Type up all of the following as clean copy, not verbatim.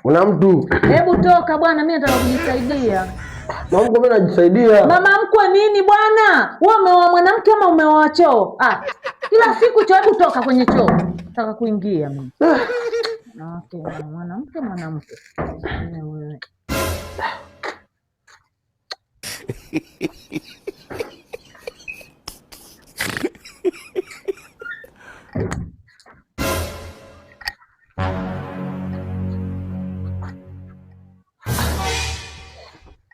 Una mtu? Hebu toka bwana, mimi nataka kujisaidia. Mama mkwe, mimi najisaidia. Mama mkwe nini bwana? Wewe umeoa mwanamke ama umeoa choo? Kila siku choo, hebu toka kwenye choo. Nataka kuingia mimi. Okay, mwanamke. Wewe.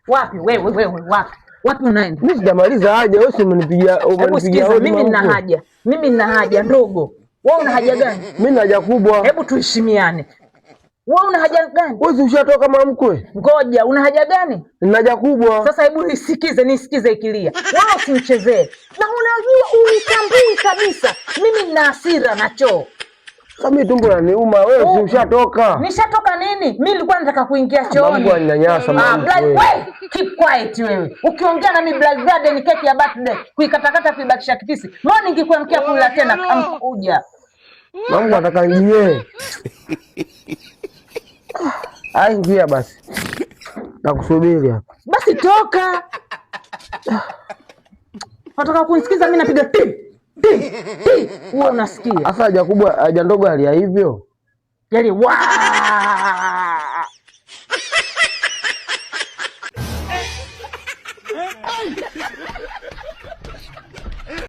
Wapi wewe wapi unaenda? Mimi sijamaliza haja, wewe umenipigia mimi nina haja ndogo. Wewe una haja gani? Mimi na haja kubwa. Hebu tuheshimiane. Wewe una haja gani? Wewe ushatoka mama mkwe? Ngoja, una haja gani? Nina haja kubwa. Sasa hebu nisikize ikilia. Wewe usinichezee. Na unajua unitambui kabisa. Mimi nina hasira na choo. Sasa mimi tumbo linaniuma, wewe si ushatoka? Nishatoka nini? Mimi nilikuwa nataka kuingia chooni. Mungu ananyanyasa mama. Wewe keep quiet wewe. Ukiongea na mimi blood ni keki ya birthday, kuikatakata kuibakisha kipisi. Mbona ningekuamkia kula tena amkuja. Mungu anataka niye. Ingia basi. Nakusubiri hapa. Basi toka. Nataka kunisikiza mimi napiga ti. Wewe unasikia? Sasa haja kubwa, haja ndogo hali ya hivyo. Yaani